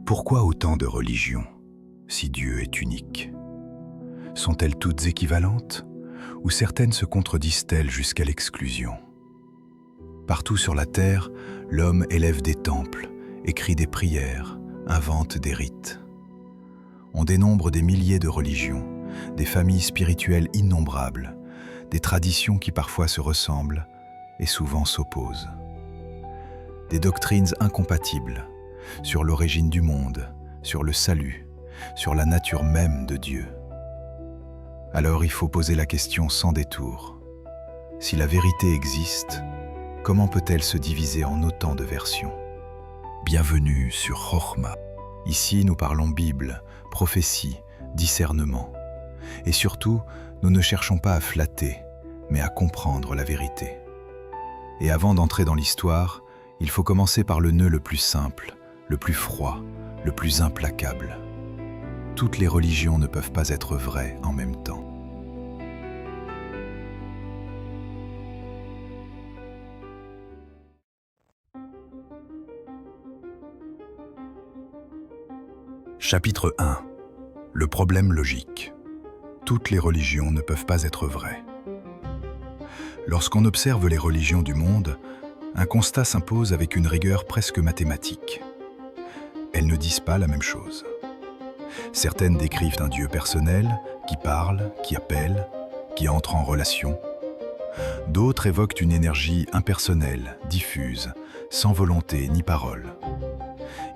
Pourquoi autant de religions, si Dieu est unique? Sont-elles toutes équivalentes, ou certaines se contredisent-elles jusqu'à l'exclusion? Partout sur la terre, l'homme élève des temples, écrit des prières, invente des rites. On dénombre des milliers de religions, des familles spirituelles innombrables, des traditions qui parfois se ressemblent et souvent s'opposent. Des doctrines incompatibles sur l'origine du monde, sur le salut, sur la nature même de Dieu. Alors il faut poser la question sans détour. Si la vérité existe, comment peut-elle se diviser en autant de versions? Bienvenue sur Chokhmah. Ici, nous parlons Bible, prophétie, discernement. Et surtout, nous ne cherchons pas à flatter, mais à comprendre la vérité. Et avant d'entrer dans l'histoire, il faut commencer par le nœud le plus simple, le plus froid, le plus implacable. Toutes les religions ne peuvent pas être vraies en même temps. Chapitre 1. Le problème logique. Toutes les religions ne peuvent pas être vraies. Lorsqu'on observe les religions du monde, un constat s'impose avec une rigueur presque mathématique. Elles ne disent pas la même chose. Certaines décrivent un Dieu personnel, qui parle, qui appelle, qui entre en relation. D'autres évoquent une énergie impersonnelle, diffuse, sans volonté ni parole.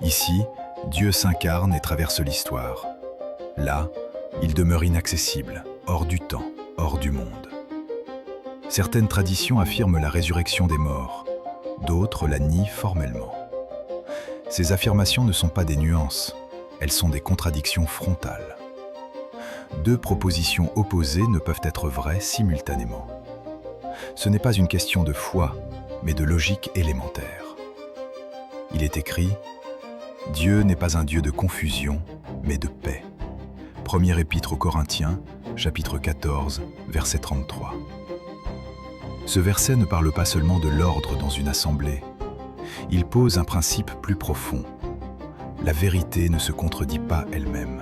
Ici, Dieu s'incarne et traverse l'histoire. Là, il demeure inaccessible, hors du temps, hors du monde. Certaines traditions affirment la résurrection des morts, d'autres la nient formellement. Ces affirmations ne sont pas des nuances, elles sont des contradictions frontales. Deux propositions opposées ne peuvent être vraies simultanément. Ce n'est pas une question de foi, mais de logique élémentaire. Il est écrit « Dieu n'est pas un Dieu de confusion, mais de paix ». Première épître aux Corinthiens, chapitre 14, verset 33. Ce verset ne parle pas seulement de l'ordre dans une assemblée. Il pose un principe plus profond. La vérité ne se contredit pas elle-même.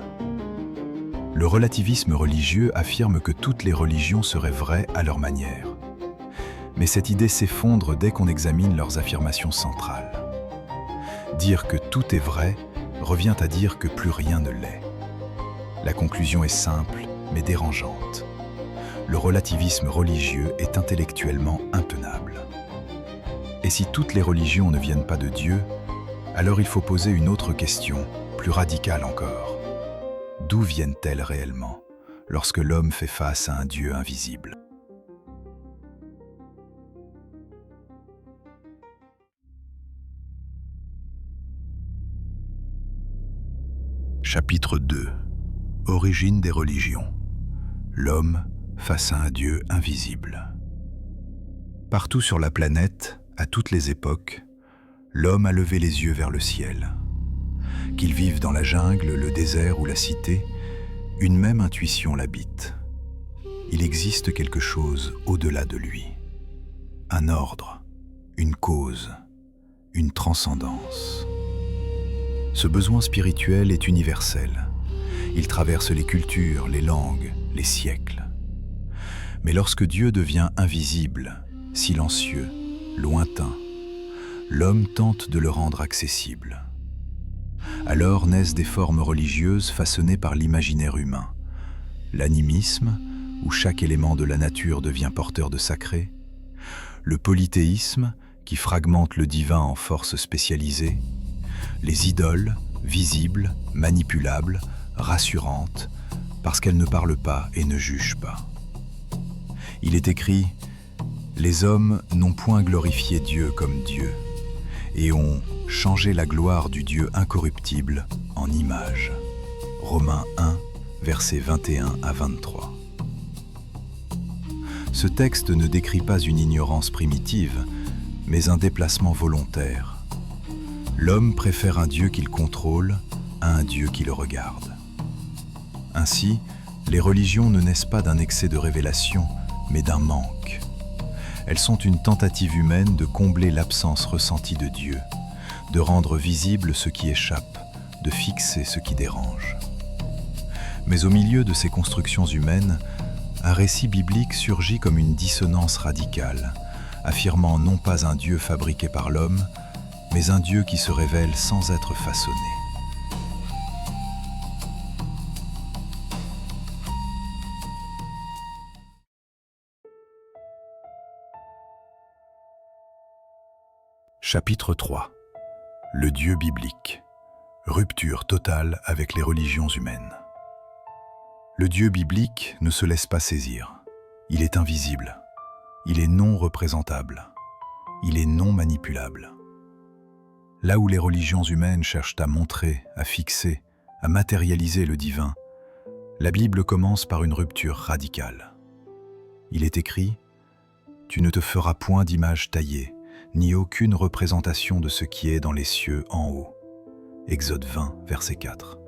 Le relativisme religieux affirme que toutes les religions seraient vraies à leur manière. Mais cette idée s'effondre dès qu'on examine leurs affirmations centrales. Dire que tout est vrai revient à dire que plus rien ne l'est. La conclusion est simple, mais dérangeante. Le relativisme religieux est intellectuellement intenable. Et si toutes les religions ne viennent pas de Dieu, alors il faut poser une autre question, plus radicale encore. D'où viennent-elles réellement, lorsque l'homme fait face à un Dieu invisible? Chapitre 2. Origine des religions. L'homme face à un Dieu invisible. Partout sur la planète, à toutes les époques, l'homme a levé les yeux vers le ciel. Qu'il vive dans la jungle, le désert ou la cité, une même intuition l'habite. Il existe quelque chose au-delà de lui. Un ordre, une cause, une transcendance. Ce besoin spirituel est universel. Il traverse les cultures, les langues, les siècles. Mais lorsque Dieu devient invisible, silencieux, lointain, l'homme tente de le rendre accessible. Alors naissent des formes religieuses façonnées par l'imaginaire humain. L'animisme, où chaque élément de la nature devient porteur de sacré. Le polythéisme, qui fragmente le divin en forces spécialisées. Les idoles, visibles, manipulables, rassurantes, parce qu'elles ne parlent pas et ne jugent pas. Il est écrit « Les hommes n'ont point glorifié Dieu comme Dieu, et ont changé la gloire du Dieu incorruptible en image. » Romains 1, versets 21 à 23. Ce texte ne décrit pas une ignorance primitive, mais un déplacement volontaire. L'homme préfère un Dieu qu'il contrôle à un Dieu qui le regarde. Ainsi, les religions ne naissent pas d'un excès de révélation, mais d'un manque. Elles sont une tentative humaine de combler l'absence ressentie de Dieu, de rendre visible ce qui échappe, de fixer ce qui dérange. Mais au milieu de ces constructions humaines, un récit biblique surgit comme une dissonance radicale, affirmant non pas un Dieu fabriqué par l'homme, mais un Dieu qui se révèle sans être façonné. Chapitre 3. Le Dieu biblique. Rupture totale avec les religions humaines. Le Dieu biblique ne se laisse pas saisir. Il est invisible. Il est non représentable. Il est non manipulable. Là où les religions humaines cherchent à montrer, à fixer, à matérialiser le divin, la Bible commence par une rupture radicale. Il est écrit « Tu ne te feras point d'image taillée, ni aucune représentation de ce qui est dans les cieux en haut. » Exode 20, verset 4.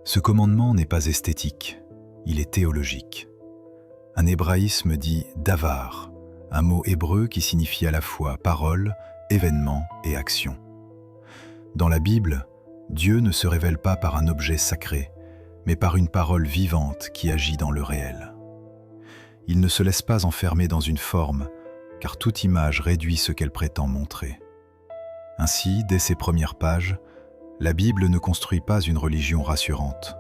Ce commandement n'est pas esthétique, il est théologique. Un hébraïsme dit « davar », un mot hébreu qui signifie à la fois parole, événement et action. Dans la Bible, Dieu ne se révèle pas par un objet sacré, mais par une parole vivante qui agit dans le réel. Il ne se laisse pas enfermer dans une forme, car toute image réduit ce qu'elle prétend montrer. Ainsi, dès ses premières pages, la Bible ne construit pas une religion rassurante.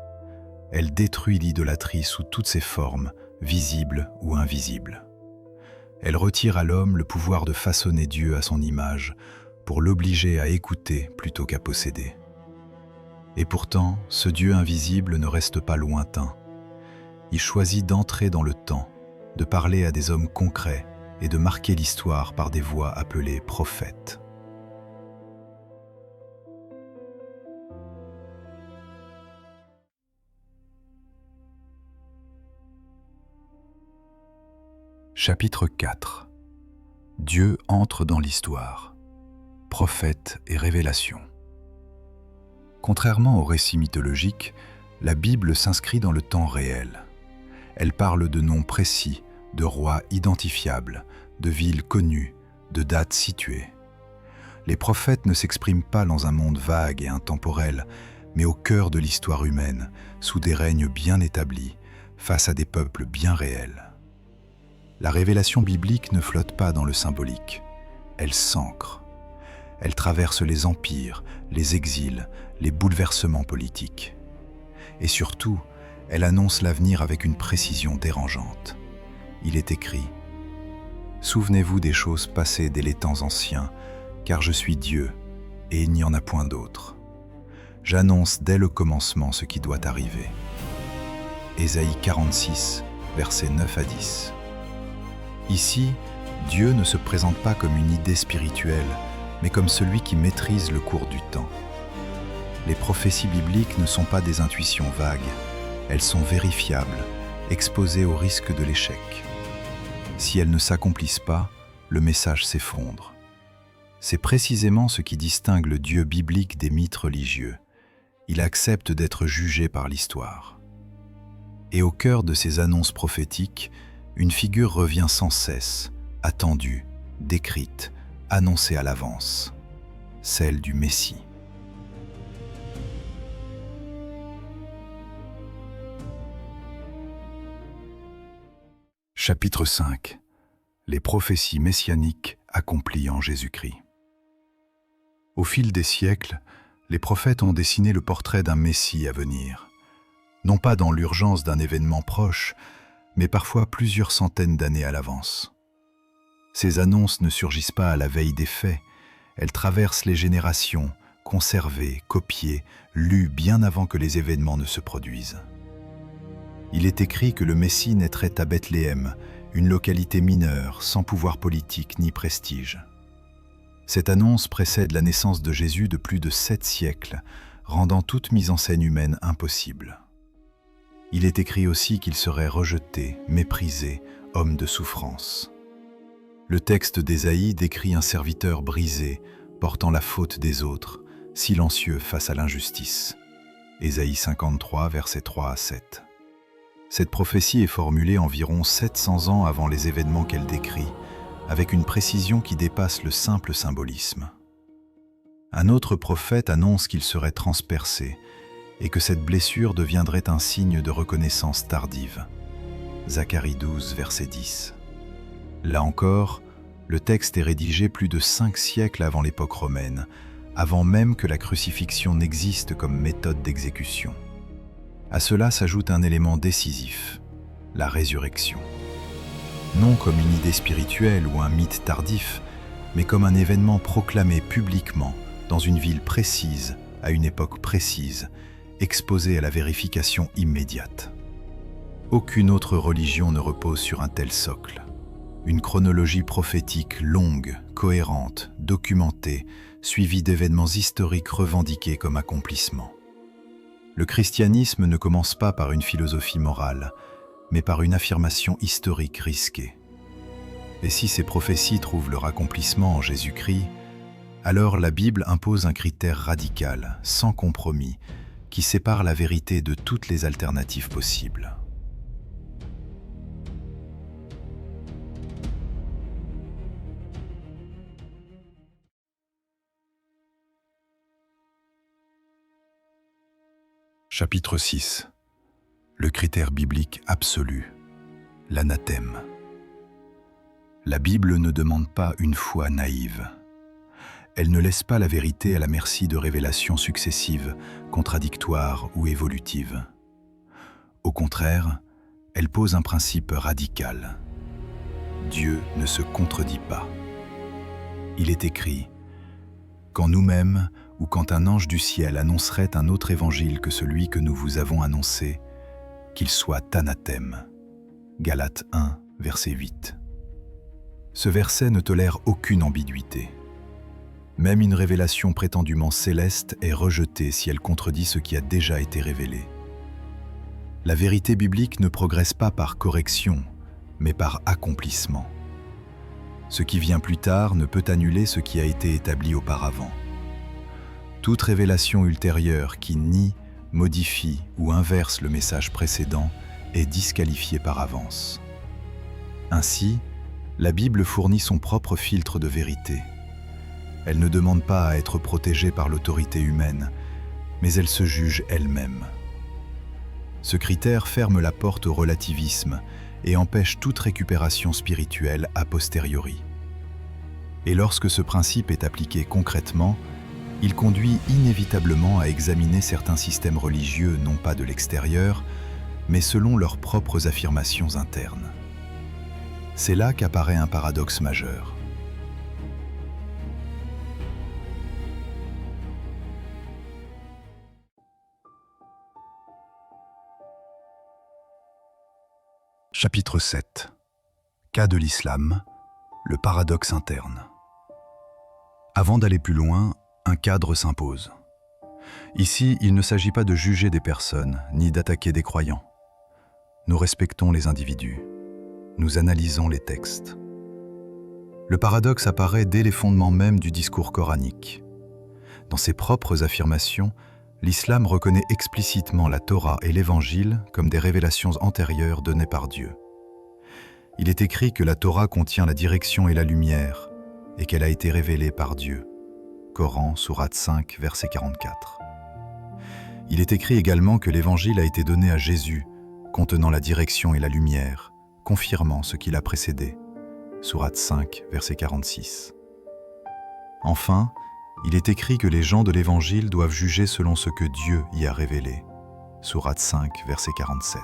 Elle détruit l'idolâtrie sous toutes ses formes, visibles ou invisibles. Elle retire à l'homme le pouvoir de façonner Dieu à son image pour l'obliger à écouter plutôt qu'à posséder. Et pourtant, ce Dieu invisible ne reste pas lointain. Il choisit d'entrer dans le temps, de parler à des hommes concrets et de marquer l'histoire par des voix appelées prophètes. Chapitre 4. Dieu entre dans l'histoire. Prophète et révélation. Contrairement au récit mythologique, la Bible s'inscrit dans le temps réel. Elle parle de noms précis, de rois identifiables, de villes connues, de dates situées. Les prophètes ne s'expriment pas dans un monde vague et intemporel, mais au cœur de l'histoire humaine, sous des règnes bien établis, face à des peuples bien réels. La révélation biblique ne flotte pas dans le symbolique, elle s'ancre. Elle traverse les empires, les exils, les bouleversements politiques. Et surtout, elle annonce l'avenir avec une précision dérangeante. Il est écrit « Souvenez-vous des choses passées dès les temps anciens, car je suis Dieu, et il n'y en a point d'autre. J'annonce dès le commencement ce qui doit arriver. » Ésaïe 46, versets 9 à 10. Ici, Dieu ne se présente pas comme une idée spirituelle, mais comme celui qui maîtrise le cours du temps. Les prophéties bibliques ne sont pas des intuitions vagues, elles sont vérifiables, exposées au risque de l'échec. Si elles ne s'accomplissent pas, le message s'effondre. C'est précisément ce qui distingue le Dieu biblique des mythes religieux. Il accepte d'être jugé par l'histoire. Et au cœur de ces annonces prophétiques, une figure revient sans cesse, attendue, décrite, annoncée à l'avance, celle du Messie. Chapitre 5. Les prophéties messianiques accomplies en Jésus-Christ. Au fil des siècles, les prophètes ont dessiné le portrait d'un Messie à venir, non pas dans l'urgence d'un événement proche, mais parfois plusieurs centaines d'années à l'avance. Ces annonces ne surgissent pas à la veille des faits, elles traversent les générations, conservées, copiées, lues bien avant que les événements ne se produisent. Il est écrit que le Messie naîtrait à Bethléem, une localité mineure, sans pouvoir politique ni prestige. Cette annonce précède la naissance de Jésus de plus de 7 siècles, rendant toute mise en scène humaine impossible. Il est écrit aussi qu'il serait rejeté, méprisé, homme de souffrance. Le texte d'Ésaïe décrit un serviteur brisé, portant la faute des autres, silencieux face à l'injustice. Ésaïe 53, versets 3 à 7. Cette prophétie est formulée environ 700 ans avant les événements qu'elle décrit, avec une précision qui dépasse le simple symbolisme. Un autre prophète annonce qu'il serait transpercé et que cette blessure deviendrait un signe de reconnaissance tardive. Zacharie 12, verset 10. Là encore, le texte est rédigé plus de 5 siècles avant l'époque romaine, avant même que la crucifixion n'existe comme méthode d'exécution. À cela s'ajoute un élément décisif, la résurrection. Non comme une idée spirituelle ou un mythe tardif, mais comme un événement proclamé publiquement dans une ville précise, à une époque précise, exposé à la vérification immédiate. Aucune autre religion ne repose sur un tel socle. Une chronologie prophétique longue, cohérente, documentée, suivie d'événements historiques revendiqués comme accomplissements. Le christianisme ne commence pas par une philosophie morale, mais par une affirmation historique risquée. Et si ces prophéties trouvent leur accomplissement en Jésus-Christ, alors la Bible impose un critère radical, sans compromis, qui sépare la vérité de toutes les alternatives possibles. Chapitre 6. Le critère biblique absolu, l'anathème. La Bible ne demande pas une foi naïve. Elle ne laisse pas la vérité à la merci de révélations successives, contradictoires ou évolutives. Au contraire, elle pose un principe radical. Dieu ne se contredit pas. Il est écrit « Quand nous-mêmes ou quand un ange du ciel annoncerait un autre évangile que celui que nous vous avons annoncé, qu'il soit anathème. » Galates 1, verset 8. Ce verset ne tolère aucune ambiguïté. Même une révélation prétendument céleste est rejetée si elle contredit ce qui a déjà été révélé. La vérité biblique ne progresse pas par correction, mais par accomplissement. Ce qui vient plus tard ne peut annuler ce qui a été établi auparavant. Toute révélation ultérieure qui nie, modifie ou inverse le message précédent est disqualifiée par avance. Ainsi, la Bible fournit son propre filtre de vérité. Elle ne demande pas à être protégée par l'autorité humaine, mais elle se juge elle-même. Ce critère ferme la porte au relativisme et empêche toute récupération spirituelle a posteriori. Et lorsque ce principe est appliqué concrètement, il conduit inévitablement à examiner certains systèmes religieux non pas de l'extérieur, mais selon leurs propres affirmations internes. C'est là qu'apparaît un paradoxe majeur. Chapitre 7. Cas de l'islam, le paradoxe interne. Avant d'aller plus loin, un cadre s'impose. Ici, il ne s'agit pas de juger des personnes, ni d'attaquer des croyants. Nous respectons les individus. Nous analysons les textes. Le paradoxe apparaît dès les fondements mêmes du discours coranique. Dans ses propres affirmations, l'islam reconnaît explicitement la Torah et l'Évangile comme des révélations antérieures données par Dieu. Il est écrit que la Torah contient la direction et la lumière, et qu'elle a été révélée par Dieu. Coran, sourate 5, verset 44. Il est écrit également que l'Évangile a été donné à Jésus, contenant la direction et la lumière, confirmant ce qui l'a précédé. Sourate 5, verset 46. Enfin, il est écrit que les gens de l'Évangile doivent juger selon ce que Dieu y a révélé. Sourate 5, verset 47.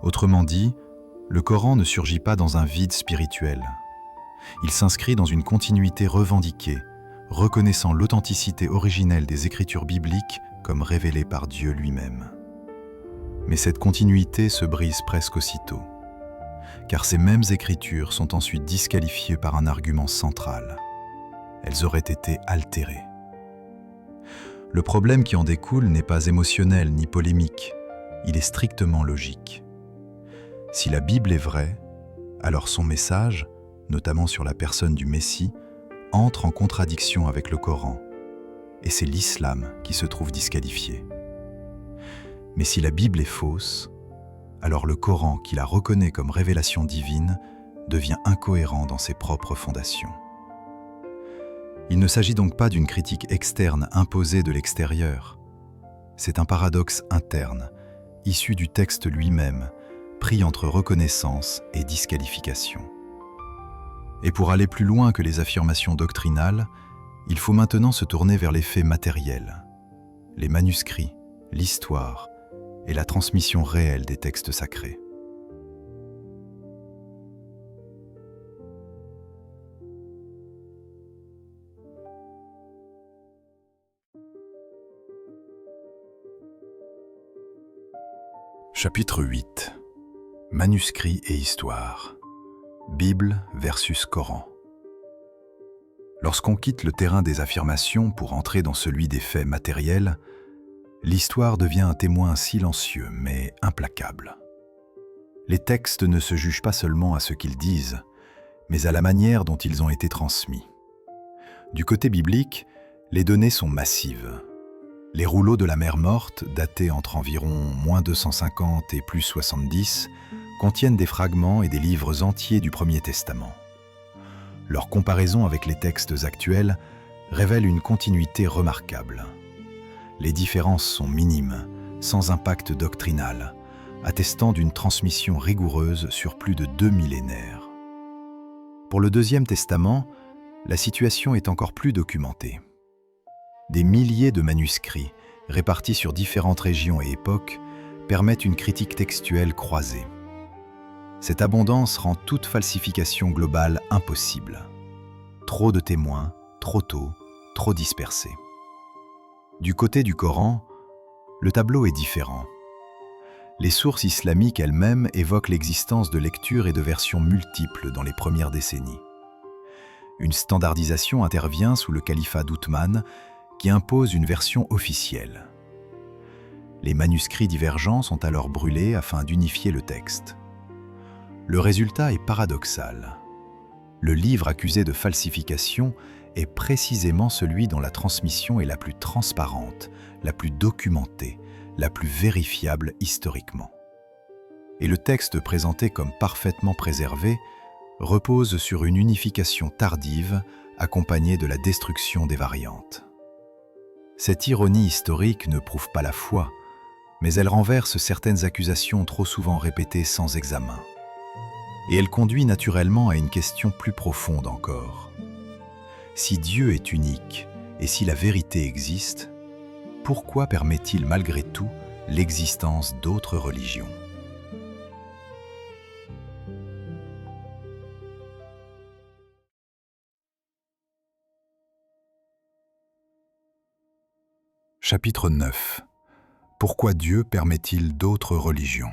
Autrement dit, le Coran ne surgit pas dans un vide spirituel. Il s'inscrit dans une continuité revendiquée, reconnaissant l'authenticité originelle des Écritures bibliques comme révélées par Dieu lui-même. Mais cette continuité se brise presque aussitôt, car ces mêmes Écritures sont ensuite disqualifiées par un argument central. Elles auraient été altérées. Le problème qui en découle n'est pas émotionnel ni polémique, il est strictement logique. Si la Bible est vraie, alors son message, notamment sur la personne du Messie, entre en contradiction avec le Coran, et c'est l'islam qui se trouve disqualifié. Mais si la Bible est fausse, alors le Coran, qui la reconnaît comme révélation divine, devient incohérent dans ses propres fondations. Il ne s'agit donc pas d'une critique externe imposée de l'extérieur. C'est un paradoxe interne, issu du texte lui-même, pris entre reconnaissance et disqualification. Et pour aller plus loin que les affirmations doctrinales, il faut maintenant se tourner vers les faits matériels, les manuscrits, l'histoire et la transmission réelle des textes sacrés. Chapitre 8. Manuscrits et histoire. Bible versus Coran. Lorsqu'on quitte le terrain des affirmations pour entrer dans celui des faits matériels, l'histoire devient un témoin silencieux mais implacable. Les textes ne se jugent pas seulement à ce qu'ils disent, mais à la manière dont ils ont été transmis. Du côté biblique, les données sont massives. Les rouleaux de la mer Morte, datés entre environ -250 et +70, contiennent des fragments et des livres entiers du Premier Testament. Leur comparaison avec les textes actuels révèle une continuité remarquable. Les différences sont minimes, sans impact doctrinal, attestant d'une transmission rigoureuse sur plus de 2 millénaires. Pour le Deuxième Testament, la situation est encore plus documentée. Des milliers de manuscrits, répartis sur différentes régions et époques, permettent une critique textuelle croisée. Cette abondance rend toute falsification globale impossible. Trop de témoins, trop tôt, trop dispersés. Du côté du Coran, le tableau est différent. Les sources islamiques elles-mêmes évoquent l'existence de lectures et de versions multiples dans les premières décennies. Une standardisation intervient sous le califat d'Othman, qui impose une version officielle. Les manuscrits divergents sont alors brûlés afin d'unifier le texte. Le résultat est paradoxal. Le livre accusé de falsification est précisément celui dont la transmission est la plus transparente, la plus documentée, la plus vérifiable historiquement. Et le texte présenté comme parfaitement préservé repose sur une unification tardive accompagnée de la destruction des variantes. Cette ironie historique ne prouve pas la foi, mais elle renverse certaines accusations trop souvent répétées sans examen. Et elle conduit naturellement à une question plus profonde encore. Si Dieu est unique et si la vérité existe, pourquoi permet-il malgré tout l'existence d'autres religions ? Chapitre 9. Pourquoi Dieu permet-il d'autres religions ?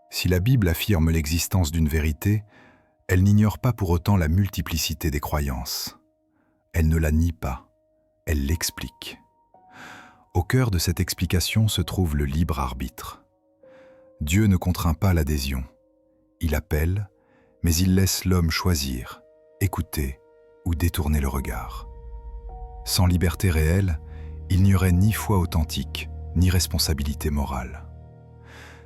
Si la Bible affirme l'existence d'une vérité, elle n'ignore pas pour autant la multiplicité des croyances. Elle ne la nie pas, elle l'explique. Au cœur de cette explication se trouve le libre arbitre. Dieu ne contraint pas l'adhésion. Il appelle, mais il laisse l'homme choisir, écouter ou détourner le regard. Sans liberté réelle, il n'y aurait ni foi authentique, ni responsabilité morale.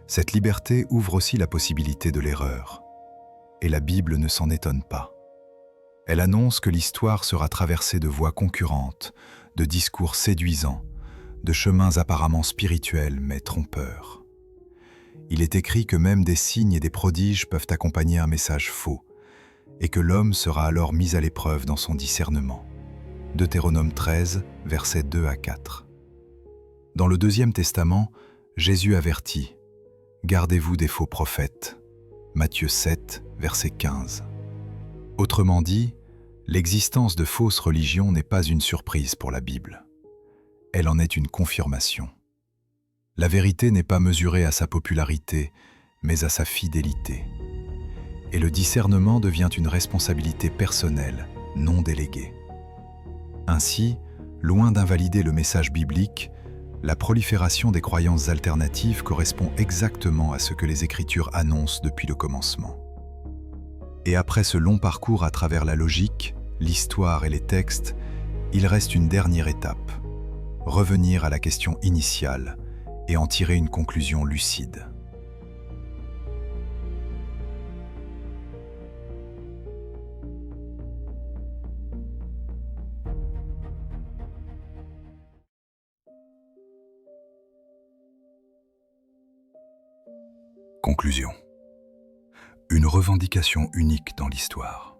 Cette liberté ouvre aussi la possibilité de l'erreur. Et la Bible ne s'en étonne pas. Elle annonce que l'histoire sera traversée de voies concurrentes, de discours séduisants, de chemins apparemment spirituels mais trompeurs. Il est écrit que même des signes et des prodiges peuvent accompagner un message faux, et que l'homme sera alors mis à l'épreuve dans son discernement. Deutéronome 13, versets 2 à 4. Dans le Deuxième Testament, Jésus avertit « Gardez-vous des faux prophètes » Matthieu 7, verset 15. Autrement dit, l'existence de fausses religions n'est pas une surprise pour la Bible. Elle en est une confirmation. La vérité n'est pas mesurée à sa popularité, mais à sa fidélité. Et le discernement devient une responsabilité personnelle, non déléguée. Ainsi, loin d'invalider le message biblique, la prolifération des croyances alternatives correspond exactement à ce que les Écritures annoncent depuis le commencement. Et après ce long parcours à travers la logique, l'histoire et les textes, il reste une dernière étape, revenir à la question initiale et en tirer une conclusion lucide. Conclusion. Une revendication unique dans l'histoire.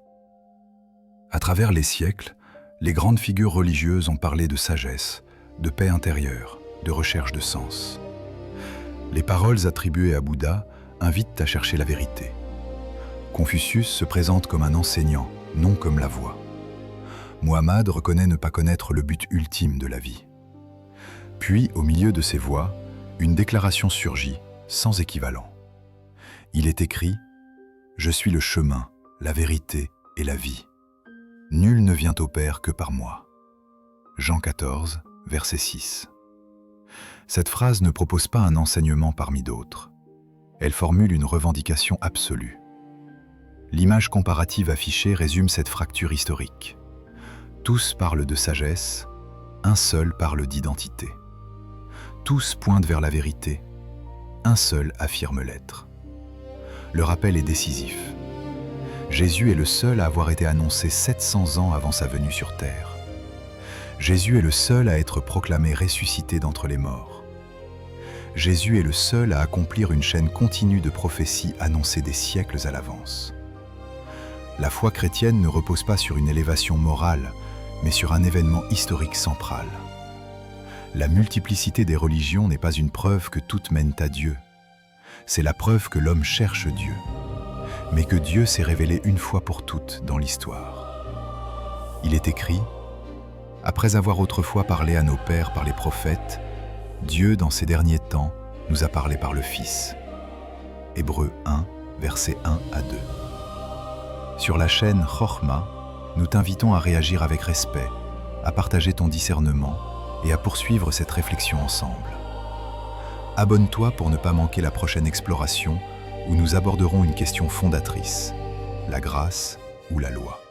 À travers les siècles, les grandes figures religieuses ont parlé de sagesse, de paix intérieure, de recherche de sens. Les paroles attribuées à Bouddha invitent à chercher la vérité. Confucius se présente comme un enseignant, non comme la voix. Muhammad reconnaît ne pas connaître le but ultime de la vie. Puis, au milieu de ces voix, une déclaration surgit, sans équivalent. Il est écrit « Je suis le chemin, la vérité et la vie. Nul ne vient au Père que par moi. » Jean 14, verset 6. Cette phrase ne propose pas un enseignement parmi d'autres. Elle formule une revendication absolue. L'image comparative affichée résume cette fracture historique. Tous parlent de sagesse, un seul parle d'identité. Tous pointent vers la vérité, un seul affirme l'être. Le rappel est décisif. Jésus est le seul à avoir été annoncé 700 ans avant sa venue sur terre. Jésus est le seul à être proclamé ressuscité d'entre les morts. Jésus est le seul à accomplir une chaîne continue de prophéties annoncées des siècles à l'avance. La foi chrétienne ne repose pas sur une élévation morale, mais sur un événement historique central. La multiplicité des religions n'est pas une preuve que toutes mènent à Dieu. C'est la preuve que l'homme cherche Dieu, mais que Dieu s'est révélé une fois pour toutes dans l'histoire. Il est écrit « Après avoir autrefois parlé à nos pères par les prophètes, Dieu, dans ces derniers temps, nous a parlé par le Fils. » Hébreux 1, versets 1 à 2. Sur la chaîne Chokhma, nous t'invitons à réagir avec respect, à partager ton discernement et à poursuivre cette réflexion ensemble. Abonne-toi pour ne pas manquer la prochaine exploration où nous aborderons une question fondatrice, la grâce ou la loi.